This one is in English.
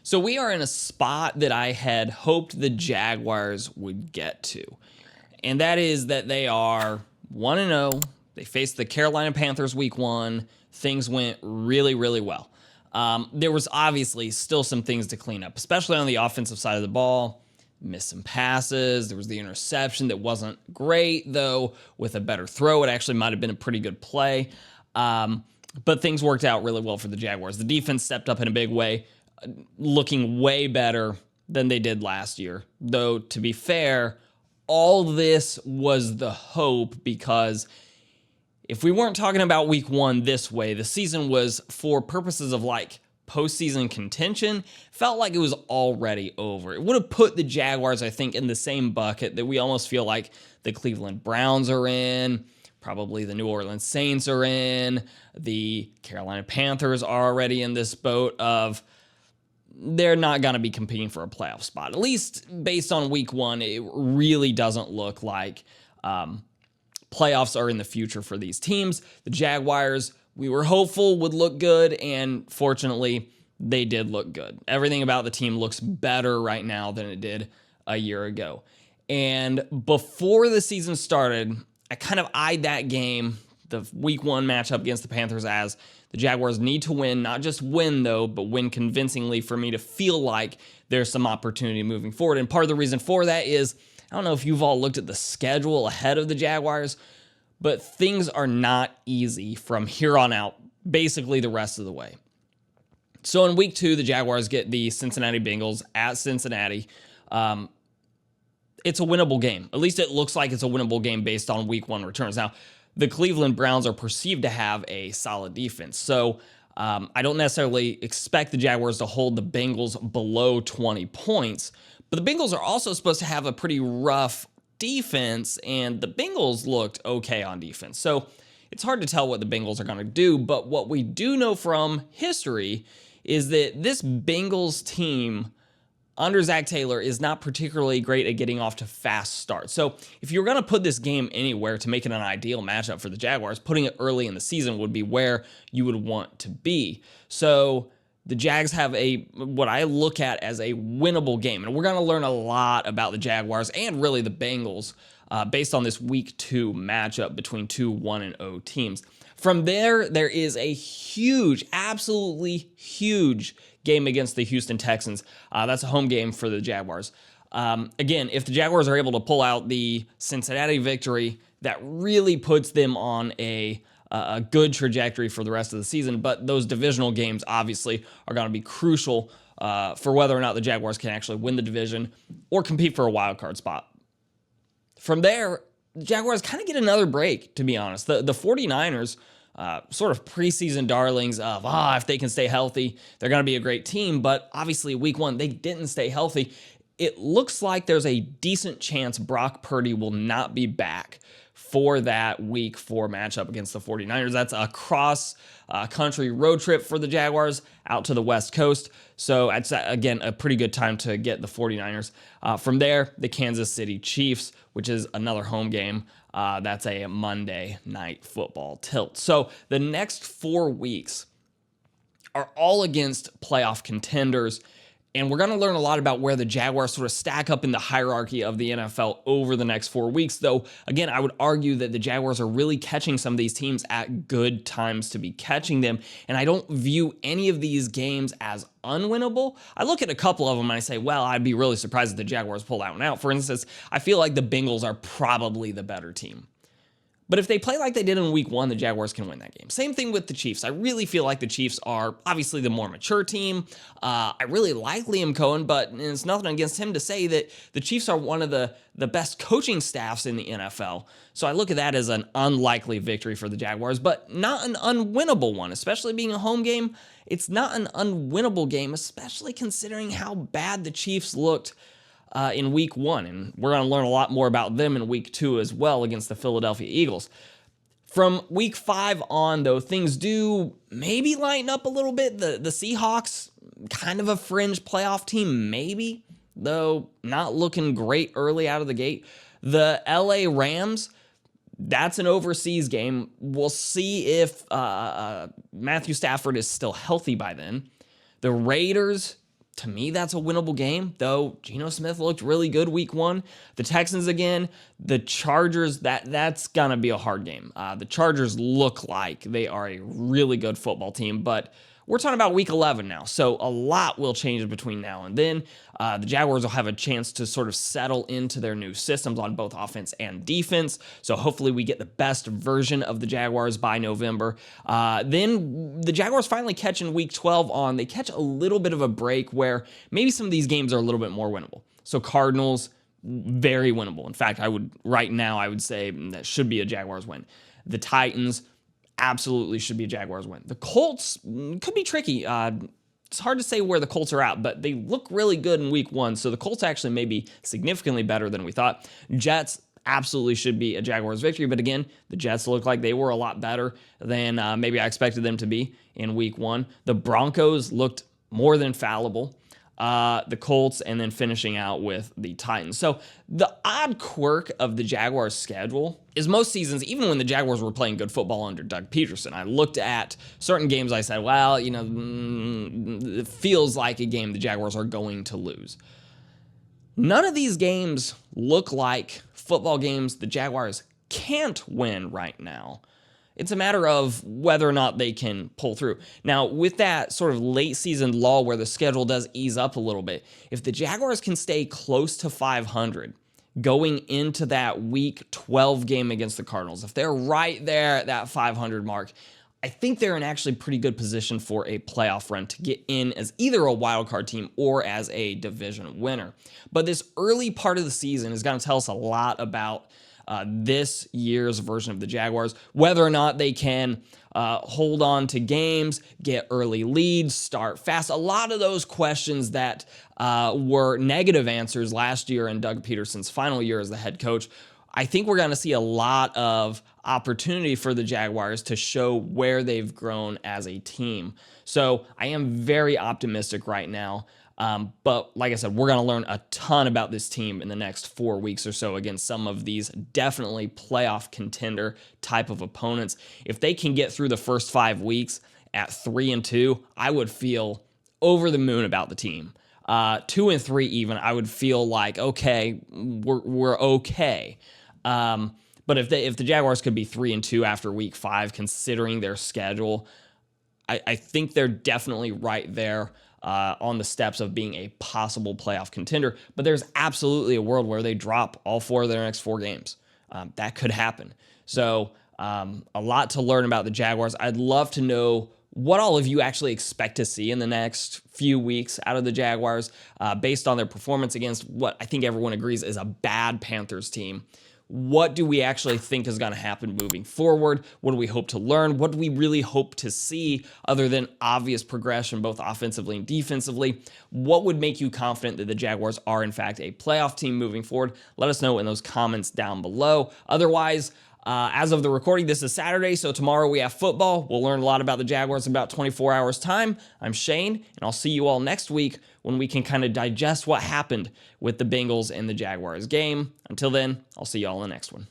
So we are in a spot that I had hoped the Jaguars would get to. And that is that they are 1-0. They faced the Carolina Panthers week 1. Things went really, really well. There was obviously still some things to clean up, especially on the offensive side of the ball. Missed some passes. There was the interception that wasn't great, though. With a better throw, it actually might have been a pretty good play. But things worked out really well for the Jaguars. The defense stepped up in a big way, looking way better than they did last year. Though, to be fair, all this was the hope, because if we weren't talking about week 1 this way, the season was, for purposes of like postseason contention, felt like it was already over. It would have put the Jaguars, I think, in the same bucket that we almost feel like the Cleveland Browns are in, probably the New Orleans Saints are in, the Carolina Panthers are already in this boat of they're not going to be competing for a playoff spot. At least based on week 1, it really doesn't look like playoffs are in the future for these teams. The Jaguars, we were hopeful would look good, and fortunately, they did look good. Everything about the team looks better right now than it did a year ago. And before the season started, I kind of eyed that game, the week 1 matchup against the Panthers, as the Jaguars need to win, not just win though, but win convincingly for me to feel like there's some opportunity moving forward. And part of the reason for that is, I don't know if you've all looked at the schedule ahead of the Jaguars, but things are not easy from here on out, basically the rest of the way. So in week 2, the Jaguars get the Cincinnati Bengals at Cincinnati. It's a winnable game. At least it looks like it's a winnable game based on week 1 returns. Now, the Cleveland Browns are perceived to have a solid defense. So I don't necessarily expect the Jaguars to hold the Bengals below 20 points. But the Bengals are also supposed to have a pretty rough defense, and the Bengals looked okay on defense. So it's hard to tell what the Bengals are going to do. But what we do know from history is that this Bengals team under Zach Taylor is not particularly great at getting off to fast starts. So if you're going to put this game anywhere to make it an ideal matchup for the Jaguars, putting it early in the season would be where you would want to be. So the Jags have what I look at as a winnable game. And we're going to learn a lot about the Jaguars and really the Bengals based on this week 2 matchup between two 1-0 teams. From there is a huge, absolutely huge game against the Houston Texans. That's a home game for the Jaguars. Again, if the Jaguars are able to pull out the Cincinnati victory, that really puts them on a good trajectory for the rest of the season. But those divisional games obviously are going to be crucial for whether or not the Jaguars can actually win the division or compete for a wild card spot. From there, the Jaguars kind of get another break, to be honest. The 49ers, sort of preseason darlings of, if they can stay healthy, they're going to be a great team. But obviously, week 1, they didn't stay healthy. It looks like there's a decent chance Brock Purdy will not be back for that week 4 matchup against the 49ers. That's a cross-country road trip for the Jaguars out to the West Coast. So it's, again, a pretty good time to get the 49ers. From there, the Kansas City Chiefs, which is another home game. That's a Monday Night Football tilt. So the next 4 weeks are all against playoff contenders. And we're going to learn a lot about where the Jaguars sort of stack up in the hierarchy of the NFL over the next 4 weeks. Though, again, I would argue that the Jaguars are really catching some of these teams at good times to be catching them. And I don't view any of these games as unwinnable. I look at a couple of them and I say, well, I'd be really surprised if the Jaguars pull that one out. For instance, I feel like the Bengals are probably the better team. But if they play like they did in week 1, the Jaguars can win that game. Same thing with the Chiefs. I really feel like the Chiefs are obviously the more mature team. I really like Liam Cohen, but it's nothing against him to say that the Chiefs are one of the best coaching staffs in the NFL. So I look at that as an unlikely victory for the Jaguars, but not an unwinnable one, especially being a home game. It's not an unwinnable game, especially considering how bad the Chiefs looked in week 1, and we're going to learn a lot more about them in week 2 as well against the Philadelphia Eagles. From week 5 on, though, things do maybe lighten up a little bit. The Seahawks, kind of a fringe playoff team, maybe, though not looking great early out of the gate. The LA Rams, that's an overseas game. We'll see if Matthew Stafford is still healthy by then. The Raiders, To me, that's a winnable game, though Geno Smith looked really good week 1. The Texans again, the Chargers, that's going to be a hard game. The Chargers look like they are a really good football team, but we're talking about week 11 now, so a lot will change between now and then. The Jaguars will have a chance to sort of settle into their new systems on both offense and defense, so hopefully we get the best version of the Jaguars by November. Then the Jaguars finally catch in week 12 on. They catch a little bit of a break where maybe some of these games are a little bit more winnable. So Cardinals, very winnable. In fact, right now I would say that should be a Jaguars win. The Titans, absolutely should be a Jaguars win. The Colts could be tricky. It's hard to say where the Colts are at, but they look really good in week 1. So the Colts actually may be significantly better than we thought. Jets absolutely should be a Jaguars victory. But again, the Jets look like they were a lot better than maybe I expected them to be in week 1. The Broncos looked more than fallible. The Colts, and then finishing out with the Titans. So the odd quirk of the Jaguars' schedule is most seasons, even when the Jaguars were playing good football under Doug Peterson, I looked at certain games, I said, well, it feels like a game the Jaguars are going to lose. None of these games look like football games the Jaguars can't win right now. It's a matter of whether or not they can pull through. Now, with that sort of late season lull where the schedule does ease up a little bit, if the Jaguars can stay close to 500 going into that week 12 game against the Cardinals, if they're right there at that 500 mark, I think they're in actually pretty good position for a playoff run to get in as either a wild card team or as a division winner. But this early part of the season is going to tell us a lot about this year's version of the Jaguars, whether or not they can hold on to games, get early leads, start fast. A lot of those questions that were negative answers last year in Doug Peterson's final year as the head coach. I think we're going to see a lot of opportunity for the Jaguars to show where they've grown as a team. So I am very optimistic right now. But like I said, we're going to learn a ton about this team in the next 4 weeks or so against some of these definitely playoff contender type of opponents. If they can get through the first 5 weeks at 3-2, I would feel over the moon about the team. 2-3 even, I would feel like, okay, we're okay. But if the Jaguars could be 3-2 after week 5, considering their schedule, I think they're definitely right there on the steps of being a possible playoff contender. But there's absolutely a world where they drop all 4 of their next 4 games. That could happen. So a lot to learn about the Jaguars. I'd love to know what all of you actually expect to see in the next few weeks out of the Jaguars based on their performance against what I think everyone agrees is a bad Panthers team. What do we actually think is going to happen moving forward? What do we hope to learn? What do we really hope to see other than obvious progression, both offensively and defensively? What would make you confident that the Jaguars are, in fact, a playoff team moving forward? Let us know in those comments down below. Otherwise, as of the recording, this is Saturday, so tomorrow we have football. We'll learn a lot about the Jaguars in about 24 hours' time. I'm Shane, and I'll see you all next week when we can kind of digest what happened with the Bengals and the Jaguars game. Until then, I'll see you all in the next one.